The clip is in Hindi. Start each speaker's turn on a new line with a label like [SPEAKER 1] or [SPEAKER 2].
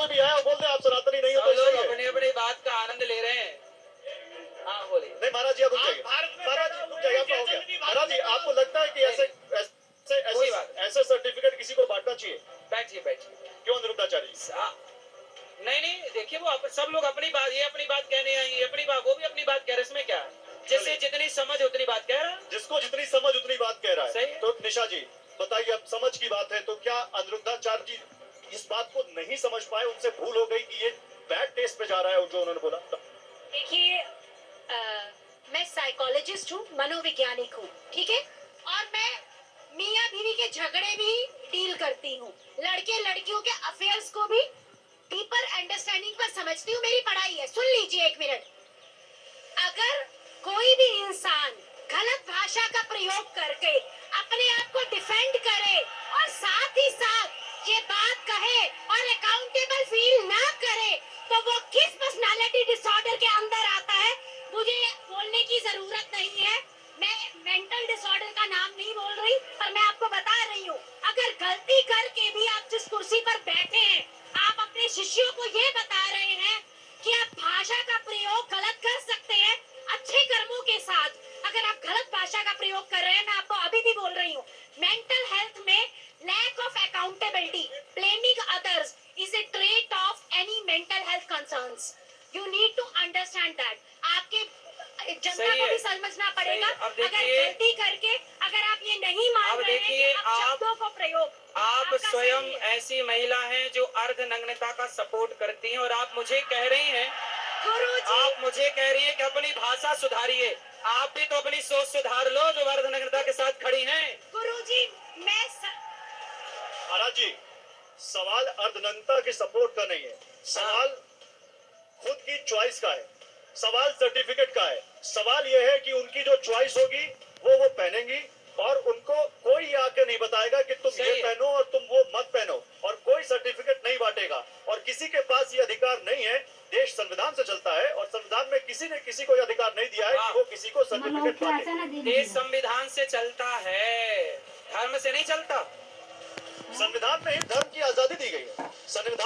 [SPEAKER 1] कोई भी आया वो बोल दे आप सनातनी नहीं हो तो
[SPEAKER 2] लोग
[SPEAKER 1] सही है।
[SPEAKER 2] अपनी अपनी बात का आनंद ले रहे हैं। हाँ बोलिए।
[SPEAKER 1] नहीं महाराज जी, अब रुक जाइए। महाराज जी रुक जाइए, आपका हो गया। महाराज जी आपको लगता है कि ऐसे सर्टिफिकेट किसी को बांटना चाहिए?
[SPEAKER 2] बैठिए बैठिए।
[SPEAKER 1] क्यों निरुद्धाचार्य?
[SPEAKER 2] नहीं नहीं, देखिए वो सब लोग अपनी बात, ये अपनी बात कहने आई, ये अपनी बात, वो भी अपनी बात कह रहे, इसमें क्या है? जिससे जितनी समझ उतनी बात कह रहा है।
[SPEAKER 1] जिसको जितनी समझ उतनी बात कह रहा है।
[SPEAKER 2] सही है।
[SPEAKER 1] तो निशा जी बताइए, अब समझ की बात है तो क्या अनिरुद्धाचार्य जी इस बात को नहीं समझ पाए, उनसे भूल हो गई कि ये बैड टेस्ट पे जा रहा है जो उन्होंने बोला?
[SPEAKER 3] देखिए, मैं साइकोलॉजिस्ट हूँ, मनोवैज्ञानिक हूँ, ठीक है, और मैं मियाँ बीवी के झगड़े भी डील करती हूँ, लड़के लड़कियों के अफेयर्स को भी डीपर अंडरस्टैंडिंग पर समझती हूँ। मेरी पढ़ाई है। सुन लीजिए एक मिनट। अगर कोई भी इंसान गलत भाषा का प्रयोग करके अपने आप को डिफेंड करे और साथ ही साथ ये बात कहे और अकाउंटेबल फील ना करे, तो वो किस पर्सनालिटी डिसऑर्डर के अंदर आता है मुझे बोलने की जरूरत नहीं है। मैं मेंटल डिसऑर्डर का नाम नहीं बोल रही, पर मैं आपको बता रही हूँ, अगर गलती करके भी आप जिस कुर्सी पर बैठे हैं, आप अपने शिष्यों को ये बता रहे हैं कि आप भाषा का प्रयोग गलत कर सकते हैं अच्छे कर्मों के साथ। अगर आप गलत भाषा का प्रयोग कर रहे हैं, मैं आपको अभी भी बोल रही हूँ, मेंटल हेल्थ में lack of accountability, blaming others is a trait of any mental health concerns. You need to understand that. आपके जनता को भी समझना पड़ेगा। अगर गलती करके अगर आप ये नहीं मान रहे हैं कि आप शब्दों को प्रयोग,
[SPEAKER 2] आप स्वयं ऐसी महिला हैं जो अर्ध नग्नता का सपोर्ट करती हैं, और आप मुझे कह रही हैं, आप मुझे कह रही हैं कि अपनी भाषा सुधारिए। आप भी तो अपनी सोच सुधार लो जो अर्ध नग्नता के साथ खड़ी हैं।
[SPEAKER 3] गुरुजी,
[SPEAKER 1] महाराज जी सवाल अर्धनग्नता के सपोर्ट का नहीं है, सवाल खुद की चॉइस का है, सवाल सर्टिफिकेट का है। सवाल यह है कि उनकी जो चॉइस होगी वो पहनेंगी, और उनको कोई आके नहीं बताएगा कि तुम ये पहनो और तुम वो मत पहनो, और कोई सर्टिफिकेट नहीं बांटेगा, और किसी के पास ये अधिकार नहीं है। देश संविधान से चलता है और संविधान में किसी ने किसी को ये अधिकार नहीं दिया है कि वो किसी को सर्टिफिकेट बांटे।
[SPEAKER 2] देश संविधान से चलता है, धर्म से नहीं चलता।
[SPEAKER 1] संविधान में ही धर्म की आजादी दी गई है। संविधान